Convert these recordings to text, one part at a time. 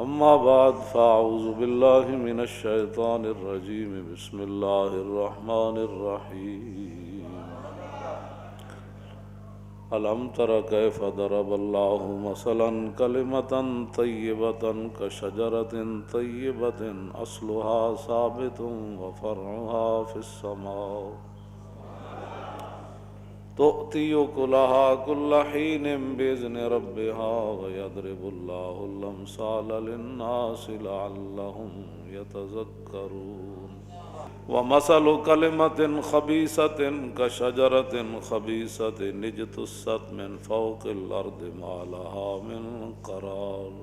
أما بعد فأعوذ بالله من الشيطان الرجيم بسم الله الرحمن الرحيم ألم تر كيف ضرب الله مثلا كلمة طيبة كشجرة طيبة أصلها ثابت وفرعها في السماء تؤتي أكلها كل حين بإذن ربها ويضرب الله الأمثال للناس لعلهم يتذكرون ومثل كلمة خبيثة كشجرة خبيثة اجتثت من فوق الأرض ما لها من قرار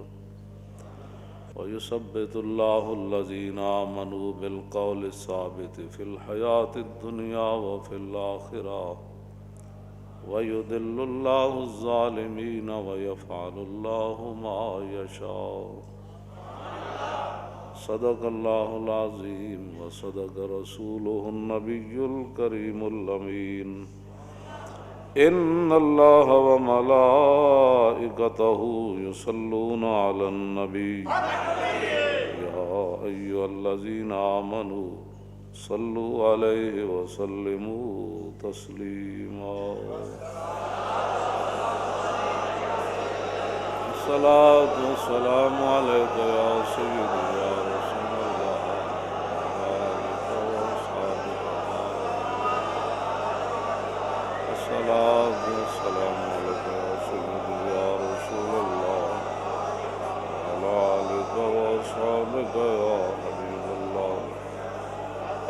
ويثبت الله الذين آمنوا بالقول الثابت في الحياة الدنيا وفي الآخرة ويضل الله الظالمين ويفعل الله ما يشاء صدق الله العظيم وصدق رسوله النبي الكريم الأمين إن الله وملائكته يصلون على النبي يا أيها الذين آمنوا صلوا عليه وسلموا تسليما الصلاة والسلام عليك يا سيدي يا رسول الله وآلك وأصحابك الصلاة والسلام عليك يا سيدي يا رسول الله وآلك وأصحابك يا حبيب الله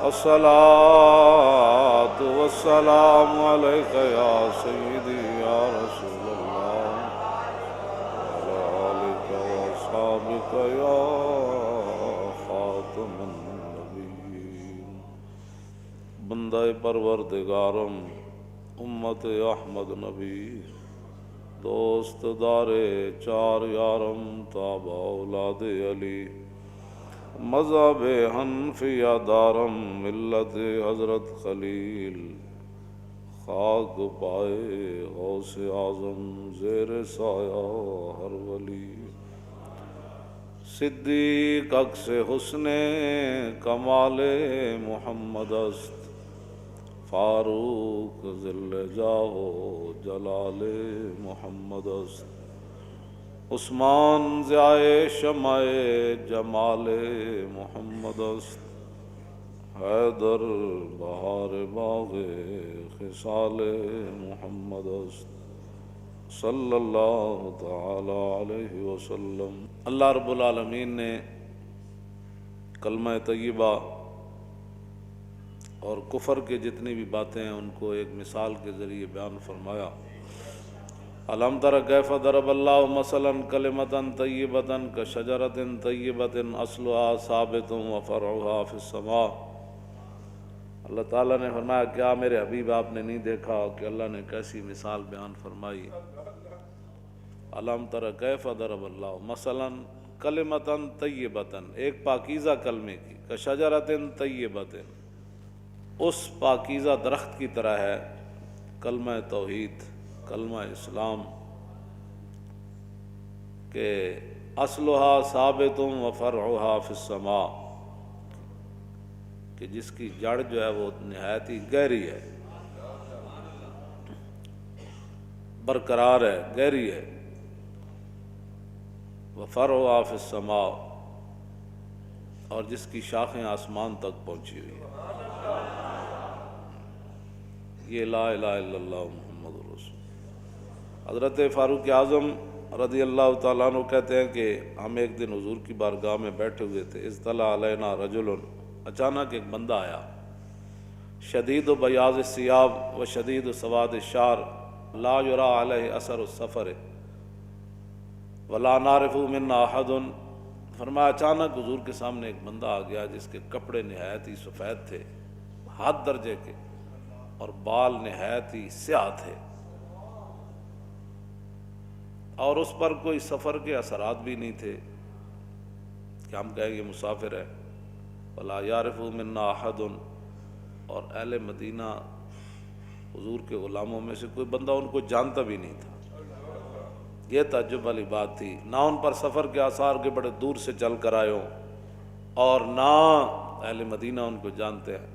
الصلاة والسلام عليك يا سيدي يا رسول الله وعلى آلك وأصحابك يا خاتم النبيين بندہ پروردگارم امت احمد نبی دوست دار چار یارم تابع اولاد علی مذہب حنفیہ دارم ملت حضرت خلیل خاک پائے غوث اعظم زیر سایہ ہر ولی صدیق عکس حسن کمال محمد است فاروق ذل جاہ جلال محمد است عثمان ضیائے شمع جمال محمد است حیدر بہار باغ خصال محمد است صلی اللہ تعالی علیہ وسلم۔ اللہ رب العالمین نے کلمہ طیبہ اور کفر کے جتنی بھی باتیں ہیں ان کو ایک مثال کے ذریعے بیان فرمایا۔ الم تر کیف ضرب اللہ مثلا کلمۃ طیبۃ کشجرۃ طیبۃ اصلها ثابت وفرعها فی السماء۔ اللہ تعالیٰ نے فرمایا کیا میرے حبیب آپ نے نہیں دیکھا کہ اللہ نے کیسی مثال بیان فرمائی۔ الم تر کیف ضرب اللہ مثلا کلمۃ طیبۃ، ایک پاکیزہ کلمے کی، کشجرۃ طیبۃ، اس پاکیزہ درخت کی طرح ہے کلمہ توحید، کلمہ اسلام، کہ اصلها ثابت وفرعها فی السماء، کہ جس کی جڑ جو ہے وہ نہایت ہی گہری ہے، برقرار ہے، گہری ہے، وفرعها فی السماء، اور جس کی شاخیں آسمان تک پہنچی ہوئی ہیں۔ یہ لا الہ الا اللہ محمد رسول۔ حضرت فاروق اعظم رضی اللہ تعالیٰ عنہ کہتے ہیں کہ ہم ایک دن حضور کی بارگاہ میں بیٹھے ہوئے تھے، اطلع علینا رجل، اچانک ایک بندہ آیا، شدید بیاض الثیاب و شدید سواد الشعر لا یری علیہ اثر السفر ولا نعرف منا احد۔ فرمایا اچانک حضور کے سامنے ایک بندہ آ گیا جس کے کپڑے نہایت ہی سفید تھے، حد درجے کے، اور بال نہایت ہی سیاہ تھے، اور اس پر کوئی سفر کے اثرات بھی نہیں تھے کہ ہم کہیں گے مسافر ہے۔ ولا یعرف منا احد، اور اہل مدینہ حضور کے غلاموں میں سے کوئی بندہ ان کو جانتا بھی نہیں تھا۔ یہ تعجب والی بات تھی، نہ ان پر سفر کے آثار کے بڑے دور سے چل کر آئے ہوں اور نہ اہل مدینہ ان کو جانتے ہیں۔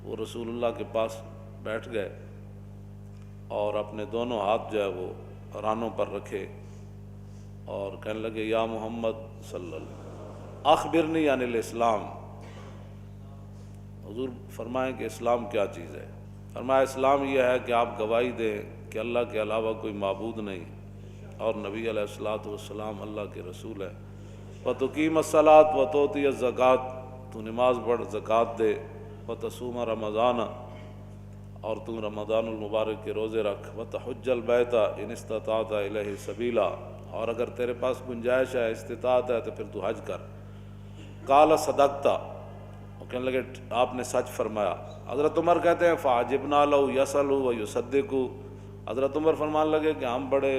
وہ رسول اللہ کے پاس بیٹھ گئے اور اپنے دونوں ہاتھ جو ہے وہ رانوں پر رکھے اور کہنے لگے یا محمد صلی اللہ علیہ وسلم اخبرنی عن الاسلام، حضور فرمائیں کہ اسلام کیا چیز ہے؟ فرمایا اسلام یہ ہے کہ آپ گواہی دیں کہ اللہ کے علاوہ کوئی معبود نہیں اور نبی علیہ الصلوۃ والسلام اللہ کے رسول ہے، وتقیم الصلاۃ وتؤتی الزکوٰۃ، تو نماز پڑھ زکوٰۃ دے، وتصوم رمضان، اور تو رمضان المبارک کے روزے رکھ، وتحج البیت ان استطعت الیہ سبیلا، اور اگر تیرے پاس گنجائش ہے استطاعت ہے تو پھر تو حج کر۔ قال صدقت، وہ کہنے لگے آپ نے سچ فرمایا۔ حضرت عمر کہتے ہیں فعجبنا لہ یسأل ویصدق، حضرت عمر فرمان لگے کہ ہم بڑے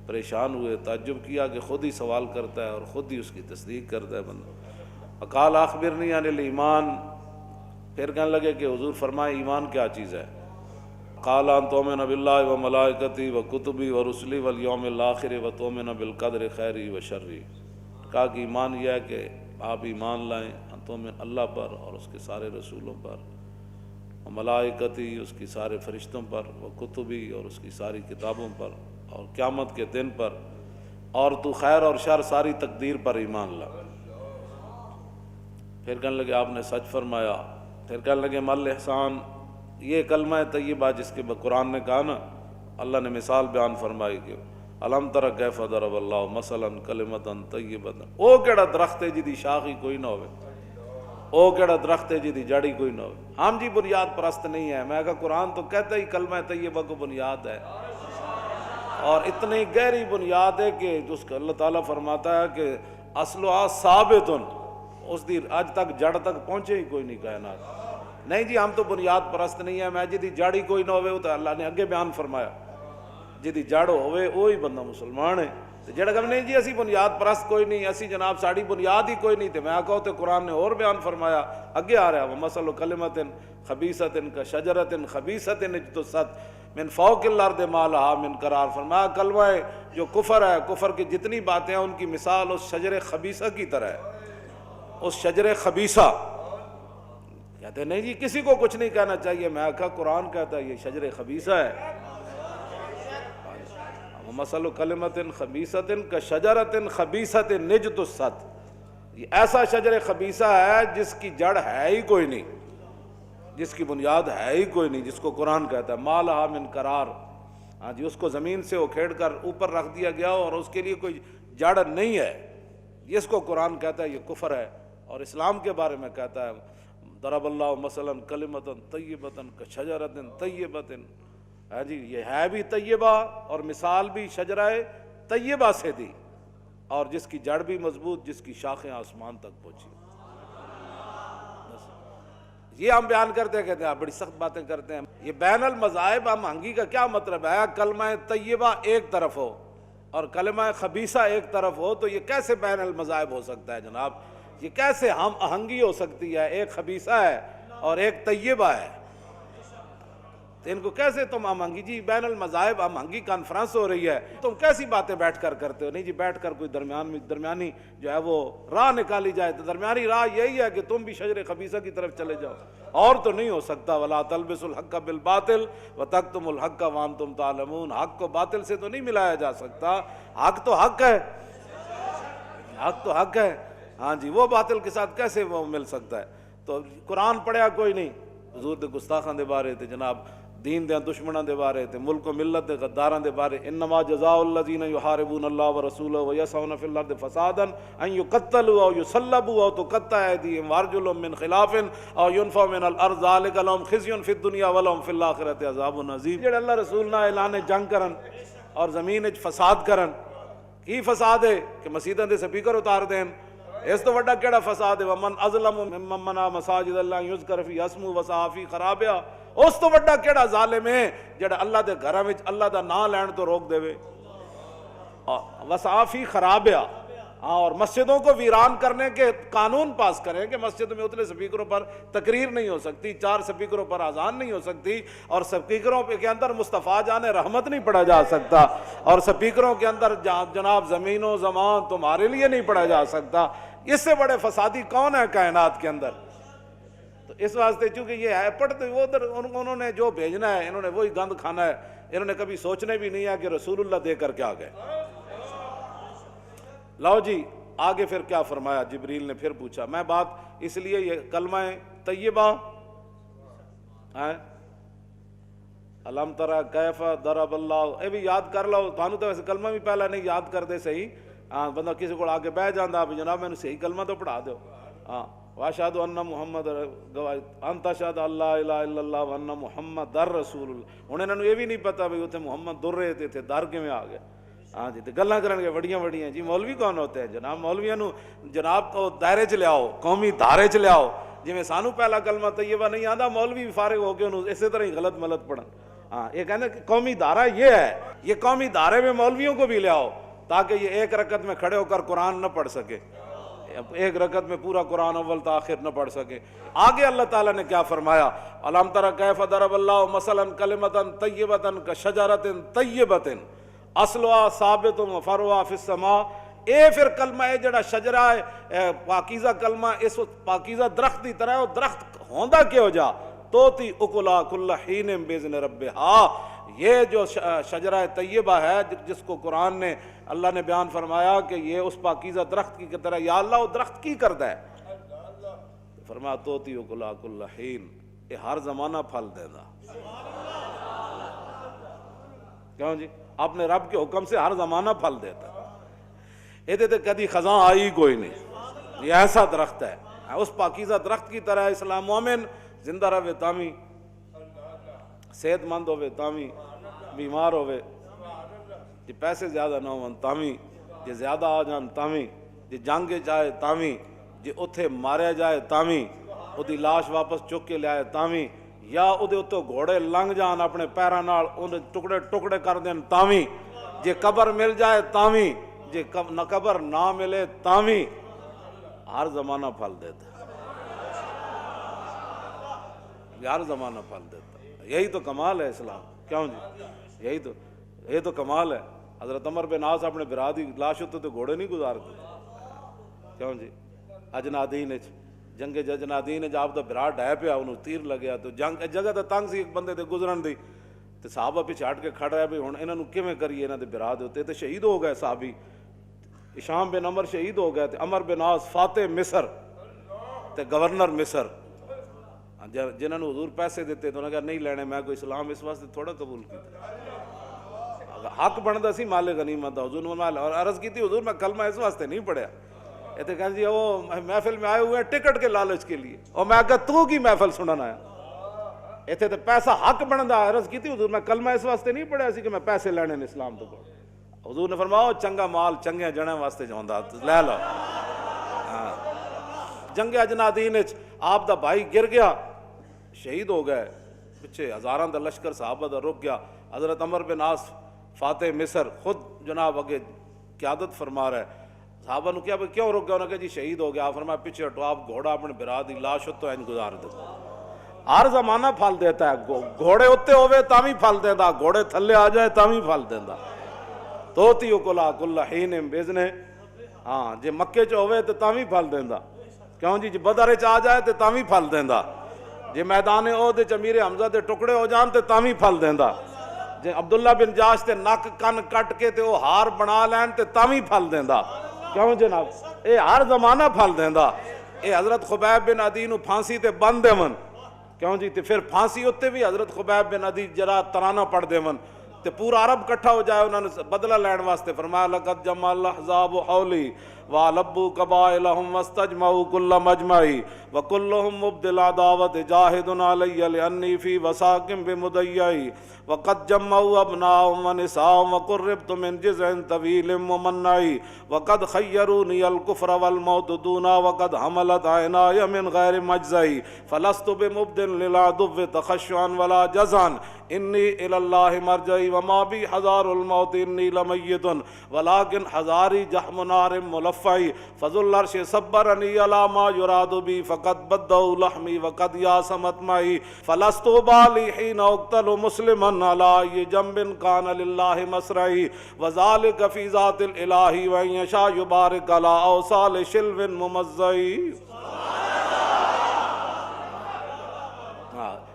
پریشان ہوئے، تعجب کیا کہ خود ہی سوال کرتا ہے اور خود ہی اس کی تصدیق کرتا ہے بندہ۔ قال اخبرنی عن الایمان، پھر کہنے لگے کہ حضور فرمائے ایمان کیا چیز ہے؟ قال ان تؤمن باللہ وملائکتہ وکتبہ ورسلہ والیوم الآخر وتؤمن بالقدر خیرہ وشرہ، کہا کہ ایمان یہ ہے کہ آپ ایمان لائیں تؤمن اللہ پر اور اس کے سارے رسولوں پر، وملائکتہ اس کی سارے فرشتوں پر، وکتبہ اور اس کی ساری کتابوں پر، اور قیامت کے دن پر، اور تو خیر اور شر ساری تقدیر پر ایمان لا۔ پھر کہنے لگے آپ نے سچ فرمایا۔ پھر کہنے لگے مل احسان، یہ کلمہ طیبہ جس کے قرآن نے کہا نا، اللہ نے مثال بیان فرمائی کہ الم تر کیف ضرب اللہ مثلا کلمۃ طیبۃ، او کیڑا درخت ہے جدی شاخ ہی کوئی نہ ہوئے، او کیڑا درخت ہے جدی جڑ ہی کوئی نہ ہوئے۔ ہم جی بنیاد پرست نہیں ہے، میں کہا قرآن تو کہتا ہی کلمہ طیبہ کو بنیاد ہے، اور اتنی گہری بنیاد ہے کہ جس کا اللہ تعالیٰ فرماتا ہے کہ اصلها ثابت، اس دی آج تک جڑ تک پہنچے ہی کوئی نہیں کائنات۔ نہیں جی ہم تو بنیاد پرست نہیں ہے، میں جدی جڑ ہی کوئی نہ ہوئے، وہ تو اللہ نے اگے بیان فرمایا جدی جڑ ہوئے وہی بندہ مسلمان ہے۔ جڑا کہ نہیں جی اسی بنیاد پرست کوئی نہیں، اسی جناب ساڑی بنیاد ہی کوئی نہیں تھے، میں کہو تو قرآن نے اور بیان فرمایا، اگے آ رہا ہے وَمَثَلُ كَلِمَةٍ خَبِيثَةٍ كَشَجَرَةٍ خَبِيثَةٍ اجْتُثَّتْ مِنْ فَوْقِ الْأَرْضِ مَا لَهَا مِنْ قَرَارٍ، فرمایا کلمہ جو کفر ہے، کفر کی جتنی باتیں ہیں ان کی مثال اس شجر خبیثہ کی طرح ہے، اس شجر خبیثہ۔ کہتے ہیں نہیں جی کسی کو کچھ نہیں کہنا چاہیے، میں کہا قرآن کہتا ہے یہ شجر خبیثہ ہے۔ وَمَثَلُ كَلِمَةٍ خَبِيثَةٍ كَشَجَرَةٍ خَبِيثَةٍ اجْتُثَّتْ، یہ ایسا شجر خبیثہ ہے جس کی جڑ ہے ہی کوئی نہیں، جس کی بنیاد ہے ہی کوئی نہیں، جس کو قرآن کہتا ہے مَا لَهَا مِنْ قَرَارٍ، ہاں جی اس کو زمین سے اکھیڑ کر اوپر رکھ دیا گیا اور اس کے لیے کوئی جڑ نہیں ہے، جس کو قرآن کہتا ہے یہ کفر ہے۔ اور اسلام کے بارے میں کہتا ہے ضرب اللہ مثلا کلمۃ طیبۃ کشجرۃ طیبۃ، ہاں جی یہ ہے بھی طیبہ اور مثال بھی شجرہ طیبہ سے دی، اور جس کی جڑ بھی مضبوط، جس کی شاخیں آسمان تک پہنچی۔ یہ ہم بیان کرتے ہیں، کہتے ہیں آپ بڑی سخت باتیں کرتے ہیں، یہ بین المذاہب ہم ہنگی کا کیا مطلب ہے؟ کلمہ طیبہ ایک طرف ہو اور کلمہ خبیثہ ایک طرف ہو تو یہ کیسے بین المذاہب ہو سکتا ہے جناب؟ یہ کیسے ہم آہنگی ہو سکتی ہے؟ ایک خبیثہ ہے اور ایک طیبہ ہے، تو ان کو کیسے تم ہم آہنگی؟ جی بین المذاہب ہم آہنگی کانفرنس ہو رہی ہے، تم کیسی باتیں بیٹھ کر کرتے ہو؟ نہیں جی بیٹھ کر کوئی درمیانی جو ہے وہ راہ نکالی جائے، تو درمیانی راہ یہی ہے کہ تم بھی شجر خبیثہ کی طرف چلے جاؤ، اور تو نہیں ہو سکتا۔ وَلَا تَلْبِسُوا الْحَقَّ بِالْبَاطِلِ وَتَكْتُمُوا الْحَقَّ وَأَنْتُمْ تَعْلَمُونَ، حق کو باطل سے تو نہیں ملایا جا سکتا، حق تو حق ہے، حق تو حق ہے، ہاں جی وہ باطل کے ساتھ کیسے وہ مل سکتا ہے؟ تو قرآن پڑھیا کوئی نہیں، حضور دے گستاخاں دے بارے تے جناب دین دے دشمناں دے بارے تے ملک و ملت دے غداراں دے بارے، انما جزاء الذین یحاربون اللہ ورسولہ ویسعون فی الارض فسادا ان یقتلوا او یصلبوا او تقطع ایدیہم وارجلہم من خلاف او ینفوا من الارض ذلک لہم خزی فی الدنیا ولہم فی الآخرۃ عذاب عظیم۔ جڑے اللہ رسول نہ اعلان جنگ کرن اور زمین وچ فساد کرن، کی فساد ہے کہ مسیتاں دے سپیکر اتار دین، اس تو وڈا کیڑا فساد ہے؟ ومن اظلم ممن منع مساجد اللہ یذکر فی اسمہ وسعی فی خرابہا، اس تو وڈا کیڑا ظالم ہے جڑا اللہ دے گھراں وچ اللہ دا نام لین تو روک دے وسعی فی خرابہا، ہاں، اور مسجدوں کو ویران کرنے کے قانون پاس کریں کہ مسجد میں اتنے سپیکروں پر تقریر نہیں ہو سکتی، 4 سپیکروں پر اذان نہیں ہو سکتی، اور سپیکروں کے اندر مصطفیٰ جان رحمت نہیں پڑھا جا سکتا، اور سپیکروں کے اندر جناب زمین و زمان تمہارے لیے نہیں پڑھا جا سکتا۔ اس سے بڑے فسادی کون ہے کائنات کے اندر؟ تو اس واسطے چونکہ یہ ہے پڑھتے ادھر انہوں نے جو بھیجنا ہے، انہوں نے وہی گند کھانا ہے، انہوں نے کبھی سوچنے بھی نہیں ہے کہ رسول اللہ دے کر کیا گئے۔ لو جی آگے پھر کیا فرمایا؟ جبریل نے پھر پوچھا، میں بات اس لیے یہ کلمہ طیبہ الم تری کیف ضرب اللہ، اے بھی یاد کر لو، تھانوں تو ویسے کلمہ بھی پہلا نہیں یاد کرتے صحیح، ہاں بندہ کسی کو آگے بہ جاندہ بھی جناب میں صحیح کلمہ تو پڑھا دو، ہاں واشہد ان محمد انت شہد اللہ الہ الا اللہ وان محمد در رسول اللہ۔ ہن انہاں نوں یہ بھی نہیں پتا بھی اتنے محمد در رہے تھے در کیویں آ گئے؟ ہاں جی، گلاں کرن گے بڑیاں بڑیاں، جی مولوی کون ہوتے ہیں جناب؟ مولویاں نو جناب تو دائرے چ لیاؤ، قومی دھارے چ لیاؤ، جویں سانو پہلا کلمہ طیبہ نہیں آندا، مولوی بھی فارغ ہو کے انہوں اسی طرح ہی غلط ملت پڑھن۔ ہاں یہ کہنا کہ قومی دھارہ یہ ہے، یہ قومی دھارے میں مولویوں کو بھی لے آؤ تاکہ یہ ایک رکعت میں کھڑے ہو کر قرآن نہ پڑھ سکے، ایک رکعت میں پورا قرآن اول تا آخر نہ پڑھ سکے۔ آگے اللہ تعالیٰ نے کیا فرمایا؟ الم تری کیف ضرب اللہ مثلا کلمۃ طیبۃ کشجرۃ طیبۃ اصلها ثابت وفرعها فی السماء۔ اے پھر کلمہ ہے جڑا شجرہ ہے پاکیزہ کلمہ، اس پاکیزہ درخت کی طرح، وہ درخت ہوندا کیوں جا توتی اکلا کل حین باذن ربہا۔ یہ جو شجرہ طیبہ ہے جس کو قرآن نے اللہ نے بیان فرمایا کہ یہ اس پاکیزہ درخت کی طرح، یا اللہ وہ درخت کی کرتا ہے؟ فرمایا توتی اکلا کل حین، یہ ہر زمانہ پھل دینا۔ کیوں جی؟ اپنے رب کے حکم سے ہر زمانہ پھل دیتا ہے، یہ تے کدی خزاں آئی کوئی نہیں، یہ ایسا درخت ہے، اس پاکیزہ درخت کی طرح اسلام مومن زندہ رہے تامی، صحت مند ہوئے تامی، بیمار ہوئے، جی پیسے زیادہ نہ ہون تامی، جی زیادہ آ جان تامی، جی جنگ جائے تامی، جی اتھے مارے جائے تامی، اُدھی لاش واپس چک کے لے آئے تامی، یا اُدھے اتھے گھوڑے لنگ جان اپنے پیراں نال انہیں ٹکڑے ٹکڑے کر دیں تامی، جی قبر مل جائے تامی، جی قبر نہ ملے تامی، ہر زمانہ پھل دیتا ہے، ہر زمانہ پھل دیتا ہے۔ یہی تو کمال ہے اسلام، کیوں جی؟ یہی تو کمال ہے۔ حضرت عمر بن عاص اپنے برادری لاش ہوتے تو گھوڑے نہیں گزارتے، کیوں جی؟ اجنادین جنگ اجنادین جاب دا برا ڈے پیا، انہوں تیر لگیا، تو جنگ جگہ تے تنگ سی ایک بندے تے گزرن دی، تے صحابہ پیچھے ہٹ کے کھڑ رہے بھی ہن انہاں نوں کیویں کریے، انہاں دے برا دے تے شہید ہو گئے صحابی، ہشام بن عمر شہید ہو گئے، تے عمر بن عاص فاتح مصر تے گورنر مصر، جنہوں نے حضور پیسے دیتے تو انہوں نے کہا نہیں لینے، میں کوئی اسلام اس واسطے تھوڑا قبول کیتا، حق بنتا سی مال غنیمت دا، حضور نے اور عرض کی تھی حضور میں کلمہ اس واسطے نہیں پڑھیا، یہ تو کہتے جی وہ محفل میں آئے ہوئے ہیں ٹکٹ کے لالچ کے لیے، اور میں کہا تو کی محفل سننا آیا، یہ تو پیسہ حق بنتا، عرض کی تھی حضور میں کلمہ اس واسطے نہیں پڑھیا سی کہ میں پیسے لینے نے اسلام تو پڑھ، حضور نے فرمایا چنگا مال چنگے جنے واسطے جاؤندا لے لو۔ جنگ اجنادین آپ دا بھائی گر گیا، شہید ہو گئے، پیچھے ہزاراں دا لشکر صحابہ دا رک گیا، حضرت عمر بن عاص فاتح مصر خود جناب اگے قیادت فرما رہا ہے، صحابہ نے کیا کیوں رک گیا؟ انہوں نے کہا جی شہید ہو گیا، فرمایا پیچھے ہٹو، آپ گھوڑا اپنے برادری لاش تو این گزار دو۔ ہر زمانہ پھل دیتا ہے، گھوڑے اتنے ہوئے تامی پھل دینا، گھوڑے تھلے آ جائے تامی پھل دینا، توتی اکلا کل حین باذن، ہاں جی مکے چ ہوئے تو تامی پھل دینا، کیوں جی بدر چ آ جائے تو تامی پھل دینا، جی میدان عہد چ امیر حمزہ دے ٹکڑے ہو جان تے تامی پھل دینا، جی عبداللہ بن جاش تے نک کن کٹ کے تے وہ ہار بنا لین تے تامی پھل دینا، کیوں جناب؟ اے ہر زمانہ پھل دینا۔ اے حضرت خبیب بن عدی نو پھانسی تے بند دے من، کیوں جی؟ تے پھر پھانسی ہوتے بھی حضرت خبیب بن عدی جرا ترانہ پڑھ دے من، تے پورا عرب کٹھا ہو جائے، انہوں نے بدلہ لین واسطے فرمایا لقد جمع الاحزاب حولی وَلَبُّوا قَبَائِلَهُمْ وَاسْتَجْمَعُوا كُلَّ مَجْمَعِ وَكُلُّهُمْ مُبْدِلَ دَعْوَةِ جَاهِدٌ عَلَيَّ لِأَنِّي فِي وَسَاقٍ بِمُدَيَّعِ وَقَدْ جَمَّعُوا أَبْنَاءَهُمْ وَنِسَاءَهُمْ وَقُرِّبْتُ مِنْ جِزْعٍ طَوِيلٍ مُمَنَّعِ وَقَدْ خَيَّرُونِيَ الْكُفْرَ وَالْمَوْتَ دُونَا وَقَدْ حَمَلَتْ عَيْنَايَ مِنْ غَيْرِ مَجْزَعِ فَلَسْتُ بِمُبْدٍ لِلْعَدُوِّ تَخَشُّعًا وَلَا جَزْعًا إِنِّي إِلَى اللَّهِ مَرْجِعِي وَمَا بِي حَذَارُ الْمَوْتِ إِنِّي لَمَيِّتٌ وَلَكِنْ حَذَارِي جَحْمُ نَارٍ مُلَفٍّ المصفع فذو العرش صبرني على ما يراد بي فقد بدأوا لحمي وقد ياس مطمعي فلست بالي حين أقتل مسلما على أي جنب كان لله مسرعي وذلك في ذات الإله وإن يشاء يبارك على أوصال شلو ممزعي.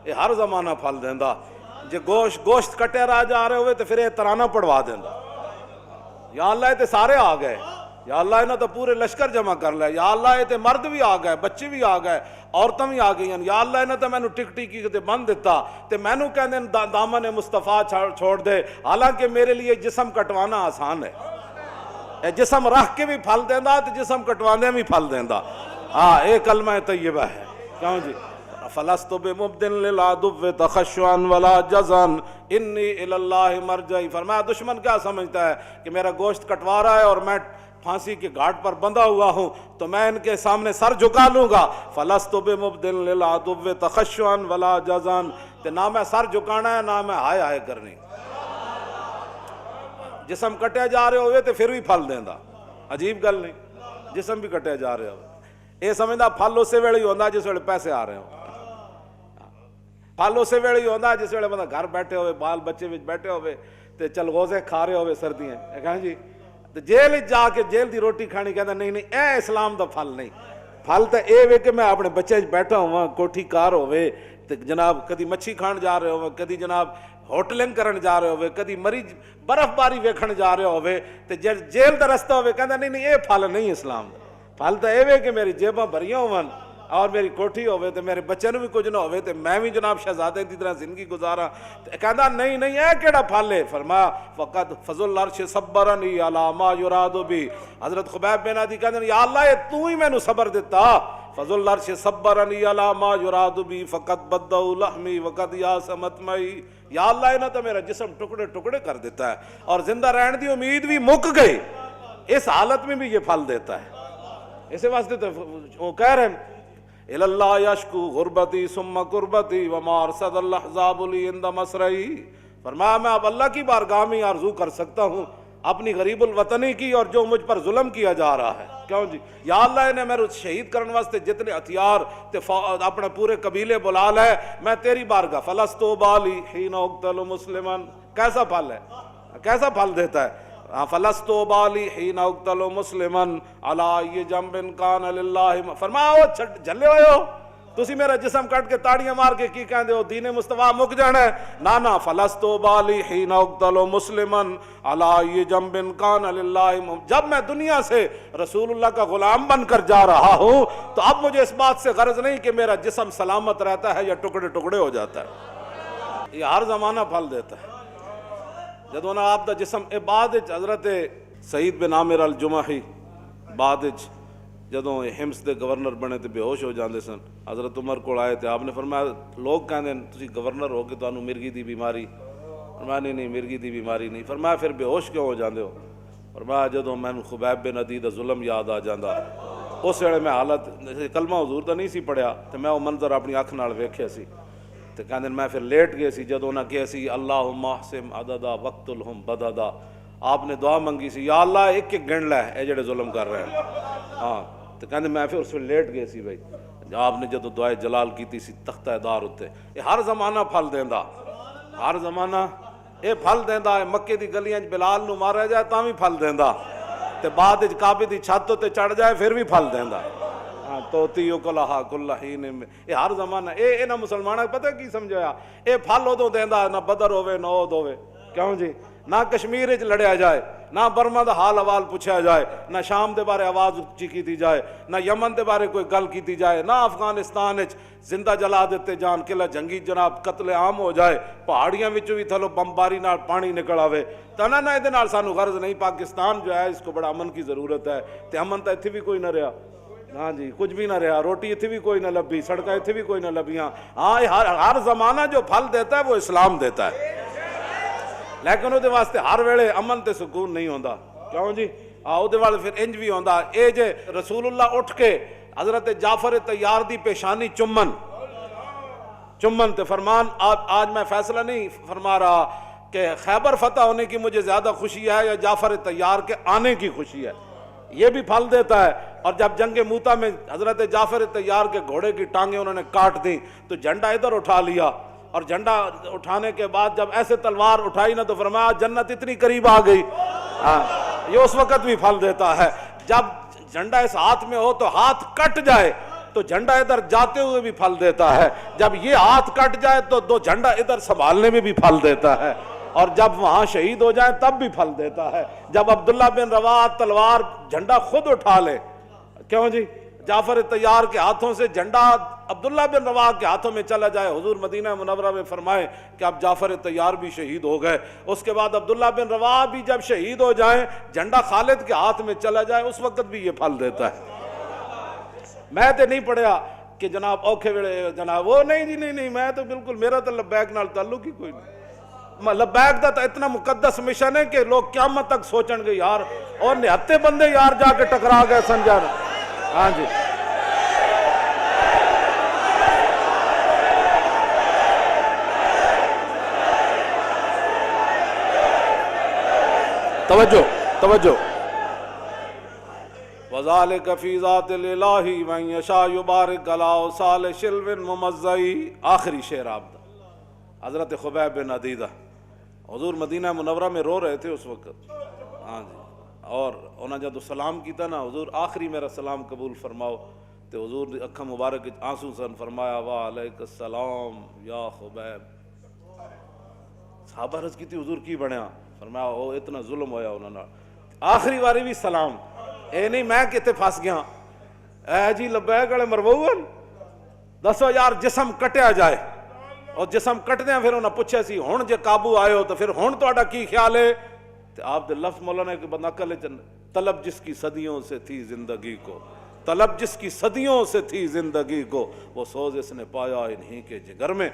یہ ہر زمانہ پھل دیندا. جے گوشت کٹے رہ جا رہے ہوئے تو پھر یہ ترانہ پڑھوا دیندا. یا اللہ تے سارے آ گئے, یا اللہ انہاں تو پورے لشکر جمع کر لے, یا اللہ تے مرد بھی آ گئے, بچے بھی آ گئے, عورتیں بھی آ گئی, یا اللہ انہاں تے مینوں ٹک ٹکی تے بند دیتا تے مینوں کہندے دامن مصطفیٰ چھوڑ دے. حالانکہ میرے لیے جسم کٹوانا آسان ہے. اے جسم رکھ کے بھی پھل دیندا تے جسم کٹواندے بھی پھل دیندا. ہاں اے کلمہ طیبہ ہے. کیوں جی فلست بمبدن للعدو تخشعا ولا جزعا انی الی اللہ مرجعی. فرمایا دشمن کیا سمجھتا ہے کہ میرا گوشت کٹوا رہا ہے اور میں پھانسی کے گھاٹ پر بندھا ہوا ہوں تو میں ان کے سامنے سر جھکا لوں گا. فلست بمبدن للعدو تخشعا ولا جزعا. تے نہ میں سر جھکانا ہے نہ میں ہائے ہائے کرنی. جسم کٹے جا رہے ہوئے تو پھر بھی پھل دیندا. عجیب گل نہیں, جسم بھی کٹے جا رہے ہوئے یہ سمجھدا پھل اسی ویلے ہی ہوندا جس ویلے پیسے آ رہے ہوں. پھل اسی ویلے ہی ہوندا جس ویلے بندہ گھر بیٹھے ہوئے بال بچے وچ بیٹھے ہوئے تے چلغوزے کھا رہے ہوئے سردیاں. کہاں جی تے جیل جا کے جیل دی روٹی کھانی کہندا نہیں نہیں اے اسلام دا پھل نہیں. پھل تے اے وے کہ میں اپنے بچے بیٹھا ہوا کوٹھی کار ہوئے تے جناب کدی مچھی کھان جا رہے ہوئے, کدی جناب ہوٹلنگ کرن جا رہے ہوئے, کدی مریض برف باری ویکھن جا رہے ہوئے تے جیل دا رستہ ہوئے کہندا نہیں نہیں اے پھل نہیں اسلام دا. پھل تے اے وے کہ میری جیباں بھریاں ہون اور میری کوٹھی ہوئے تے میرے بچے نو بھی کچھ نہ ہوئے تے میں بھی جناب شہزادے دی طرح زندگی گزارا. کہندا نہیں نہیں اے کیڑا پھل ہے. فرمایا فقط فذو العرش صبرنی علی ما یراد بی. حضرت خبیب بن عدی کہندے یا اللہ تو ہی مینوں صبر دیتا. فذو العرش صبرنی علی ما یراد بی فقط بدأوا لحمی وقد یاس مطمعی. یا اللہ انہاں تو میرا جسم ٹکڑے ٹکڑے کر دیتا ہے اور زندہ رہنے دی امید بھی مک گئی. اس حالت میں بھی یہ پھل دیتا ہے. اسی واسطے تو وہ کہہ رہے ہیں الی اللہ یشکو غربتی ثم قربتی وما ارصد الاحزاب لی عند مسرعی. فرمایا میں اب اللہ کی بارگاہ میں آرزو کر سکتا ہوں اپنی غریب الوطنی کی اور جو مجھ پر ظلم کیا جا رہا ہے. کیوں جی یا اللہ نے میرے شہید کرنے واسطے جتنے ہتھیار اپنے پورے قبیلے بلا لے میں تیری بارگاہ. فلست بالی حین اقتل مسلما. کیسا پھل ہے, کیسا پھل دیتا ہے. فلست بالی حین اقتل مسلما علی ای جنب کان للہ. فرمایا جھلے ہوئے ہو تسی میرا جسم کٹ کے تاڑیاں مار کے کی کہندے ہو دین مصطفیٰ مک جانا ہے. نانا فلست بالی حین اقتل مسلما علی ای جنب کان للہ. جب میں دنیا سے رسول اللہ کا غلام بن کر جا رہا ہوں تو اب مجھے اس بات سے غرض نہیں کہ میرا جسم سلامت رہتا ہے یا ٹکڑے ٹکڑے ہو جاتا ہے. یہ ہر زمانہ پھل دیتا ہے. جدوں نا آپ دا جسم بعد حضرت سعید بن عامر الجمحی بعد جدوں ہمس دے گورنر بنے تے بے ہوش ہو جاندے سن. حضرت عمر کو آئے تے آپ نے فرمایا لوگ کہندے تسی گورنر ہو کے تانوں مرگی دی بیماری. فرمایا نہیں مرگی دی بیماری نہیں. فرمایا پھر بے ہوش کیوں ہو جاندے ہو. فرمایا جدوں مینوں خبیب بن عدی دا ظلم یاد آ جاندا اس ویلے میں حالت کلمہ حضور دا نہیں سی پڑھیا تے میں وہ منظر اپنی اکھ نال ویکھیا سی تے کہندے میں پھر لیٹ گئے سی. جدوں نہ کہیا سی اللہم احسم عددا وقتلہم بددا. آپ نے دعا منگی سی یا اللہ ایک ایک گن لے اے جڑے ظلم کر رہے ہیں. ہاں تے کہندے میں پھر اس ویلے لیٹ گئے سی. بھائی آپ نے جدوں دعائے جلال کیتی سی تختہ دار اتے. یہ ہر زمانہ پھل دیندا, ہر زمانہ یہ پھل دیندا ہے. مکے دی گلیاں بلال نو ماریا جائے تاں بھی پھل دیندا تے بعد کعبے دی چھت تے چڑھ جائے پھر بھی پھل دیندا. ہاں توتی کلہا کل حین. یہ ہر زمانہ اے نہ مسلمانوں پتہ کی سمجھایا اے پھل ادوں دیندا نہ بدر ہوے نہ اود ہوے. کیوں جی نہ کشمیر وچ لڑیا جائے نہ برما دا حال حوال پوچھا جائے نہ شام دے بارے آواز اچھی کیتی جائے نہ یمن دے بارے کوئی گل کیتی جائے نہ افغانستان وچ زندہ جلا دیتے جان قلعہ جنگی جناب قتل عام ہو جائے پہاڑیاں وچوں بھی تھلو بمباری نال پانی نکل آوے. تنا نہ ادے نال سانو غرض نہیں. پاکستان جو ہے اس کو بڑا امن کی ضرورت ہے تے امن تو اتنے بھی کوئی نہ رہا. ہاں جی کچھ بھی نہ رہا. روٹی اتنے بھی کوئی نہ لبھی, سڑکیں اتنے بھی کوئی نہ لبھیاں. ہاں ہر زمانہ جو پھل دیتا ہے وہ اسلام دیتا ہے لیکن وہ واسطے ہر ویلے امن تے سکون نہیں ہوندا. کیوں جی وہ پھر انج بھی ہوندا. اے جے رسول اللہ اٹھ کے حضرت جعفر طیار دی پیشانی چمن تے فرمان آج میں فیصلہ نہیں فرما رہا کہ خیبر فتح ہونے کی مجھے زیادہ خوشی ہے یا جعفر طیار کے آنے کی خوشی ہے. یہ بھی پھل دیتا ہے۔ اور جب جنگ موتا میں حضرت جعفر طیار کے گھوڑے کی ٹانگیں انہوں نے کاٹ دی تو جھنڈا ادھر اٹھا لیا، اور جھنڈا اٹھانے کے بعد جب ایسے تلوار اٹھائی نا تو فرمایا جنت اتنی قریب آ گئی۔ یہ اس وقت بھی پھل دیتا ہے۔ جب جھنڈا اس ہاتھ میں ہو تو ہاتھ کٹ جائے تو جھنڈا ادھر جاتے ہوئے بھی پھل دیتا ہے، جب یہ ہاتھ کٹ جائے تو دو جھنڈا ادھر سنبھالنے میں بھی پھل دیتا ہے، اور جب وہاں شہید ہو جائیں تب بھی پھل دیتا ہے۔ جب عبداللہ بن رواحہ تلوار جھنڈا خود اٹھا لے، کیوں جی جعفر طیار کے ہاتھوں سے جھنڈا عبداللہ بن رواحہ کے ہاتھوں میں چلا جائے، حضور مدینہ منورہ میں فرمائے کہ اب جعفر طیار بھی شہید ہو گئے۔ اس کے بعد عبداللہ بن رواحہ بھی جب شہید ہو جائیں، جھنڈا خالد کے ہاتھ میں چلا جائے، اس وقت بھی یہ پھل دیتا ہے۔ میں تو نہیں پڑھیا کہ جناب اوکھے ویلے جناب وہ نہیں جی نہیں، میں تو بالکل میرا تو لبیک نال تعلق ہی کوئی نہیں۔ لبیک دا تو اتنا مقدس مشن ہے کہ لوگ قیامت تک سوچن گے یار، اور نہتے بندے یار جا کے ٹکرا گئے سنجر۔ ہاں جی توجہ توجہ۔ وَذَلِكَ فِي ذَاتِ الْإِلَٰهِ مَن يَشَاءُ يُبَارِكْ عَلَىٰ أَوْصَالِ شِلْوٍ مُمَزَّعٍ۔ آخری شعر آپ دا حضرت خبیب بن عدیدہ حضور مدینہ منورہ میں رو رہے تھے اس وقت۔ ہاں جی، اور انہاں جدو سلام کیتا نا حضور آخری میرا سلام قبول فرماؤ، تو حضور اکھا مبارک آنسو سن فرمایا وعلیک السلام یا خبیب۔ صحابہ عرض کی تھی حضور کی بنیا؟ فرمایا او اتنا ظلم ہویا انہوں نے، آخری واری بھی سلام، اے نہیں میں کتے پھاس گیا، اے جی لبیک والے مربوون دسو یار جسم کٹیا جائے، اور جسم کٹدے ہیں پھر انہوں نے پوچھا سی ہون جے قابو آئے ہو تو پھر ہون تو کی خیال ہے؟ تو آپ دے لفظ مولانا کہ بندہ کلے طلب جس کی صدیوں سے تھی زندگی کو، طلب جس کی صدیوں سے تھی زندگی کو، وہ سوز اس نے پایا انہی کے جگر میں۔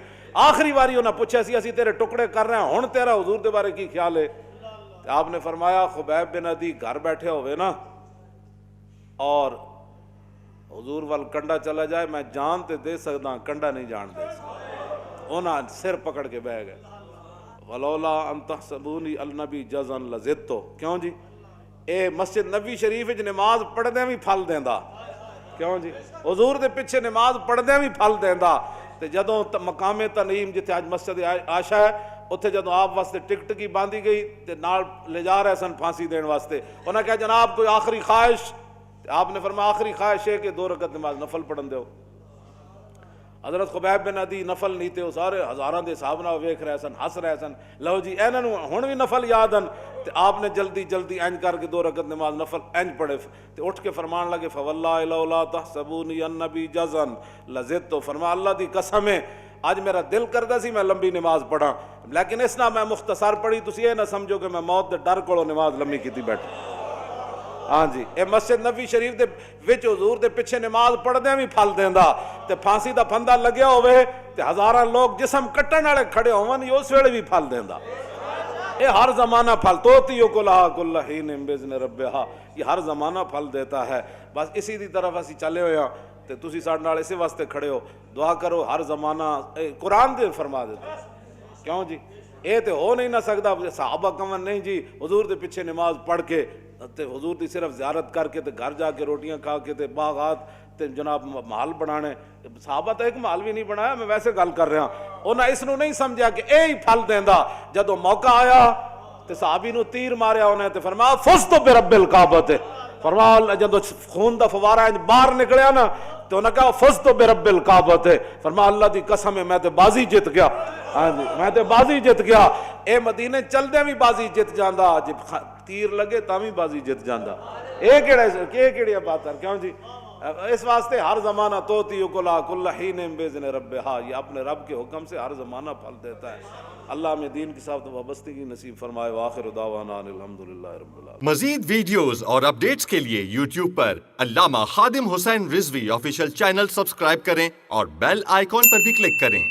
آخری باری انہوں نے پوچھا سی اسی تیرے ٹکڑے کر رہے ہیں، ہون تیرا حضور دے بارے کی خیال ہے؟ آپ نے فرمایا خبیب بن عدی گھر بیٹھے ہوئے نا، اور حضور وال کنڈا چلا جائے میں جان تے دے سکتا کنڈا نہیں جان دے سکتا، انہاں سر پکڑ کے بہ گئے۔ وَلَوْلَا أَن تَحْسَبُونِي النبی جَزًا لَزِدْتُ۔ کیوں جی اے مسجد نبی شریف وچ نماز پڑھ دیں بھی پھل دیندا، کیوں جی حضور دے پیچھے نماز پڑھ دیں بھی پھل دیندا۔ تے جدوں مقام تنعیم جتھے آج مسجد عائشہ ہے اتھے جدوں آپ واسطے ٹکٹ کی باندھی گئی تے نال لے جا رہے سن پھانسی دین واسطے، انہاں کہا جناب کوئی آخری خواہش؟ آپ نے فرمایا آخری خواہش ہے کہ 2 رکعت نماز نفل پڑھن دیو۔ حضرت خبیب بن عدی نفل نہیں تے وہ سارے ہزاراں دے صحابہ نال ویکھ رہے سن، ہس رہے سن، لو جی انہاں نوں ہن بھی نفل یاد ہن، تے آپ نے جلدی جلدی انج کر کے 2 رکعت نماز نفل انج پڑھے تے اٹھ کے فرمان لگے فواللہ لولا تحسبونی النبی جزا لزدت۔ فرمایا اللہ دی قسم ہے آج میرا دل کردا سی میں لمبی نماز پڑھاں، لیکن اس نہ میں مختصر پڑھی، تسی یہ نہ سمجھو کہ میں موت دے ڈر کولوں نماز لمبی کیتی بیٹھا۔ ہاں جی اے مسجد نبی شریف دے وچ حضور دے پیچھے نماز پڑھدے بھی پھل دیندا، تے پھانسی دا پھندا لگیا ہوئے تے ہزاراں لوگ جسم کٹن والے کھڑے ہون یہ اس ویلے بھی پھل دیندا۔ اے ہر زمانہ پھل توتی کلھا کل حین باذن ربھا، یہ ہر زمانہ پھل دیتا ہے۔ بس اسی دی طرف اسی چلے ہوئے ہاں تے تسی ساڈے نال اسی واسطے کھڑے ہو، دعا کرو ہر زمانہ قرآن دے فرما دیتا، کیوں جی اے تے ہو نہیں نہ سکتا صحابہ کمن نہیں جی حضور دے پیچھے نماز پڑھ کے تے حضور دی صرف زیارت کر کے تے گھر جا کے روٹیاں کھا کے تے باغات تے جناب محل بنانے، صحابہ تو ایک محل بھی نہیں بنایا، میں ویسے گل کر رہا ہوں۔ انہاں اس نو نہیں سمجھا کہ اے ہی پھل دیندا، جدوں موقع آیا تے صحابی نو تیر ماریا انہیں تے فرمایا فزت برب الکعبۃ، فرمایا جدوں خون دا فوارہ باہر نکلیا نا تو انہوں نے کہا فزت برب الکعبۃ، فرمایا اللہ دی قسم ہے میں تے بازی جت گیا، ہاں جی میں تے بازی جت گیا۔ اے مدینے چلدے بھی بازی جت جاندا، جب تیر لگے تاں بھی بازی جت جاندا۔ اے کیڑی بات ہے، کیوں جی اس واسطے ہر زمانہ توتی کلا کل حین باذن ربھا، یہ اپنے رب کے حکم سے ہر زمانہ پھل دیتا ہے۔ اللہ ہمیں دین کے ساتھ وابستگی نصیب فرمائے۔ وآخر دعوانا الحمدللہ رب العالمین۔ مزید ویڈیوز اور اپڈیٹس کے لیے یوٹیوب پر علامہ Khadim Hussain Rizvi official channel subscribe کریں اور بیل آئیکن پر بھی کلک کریں۔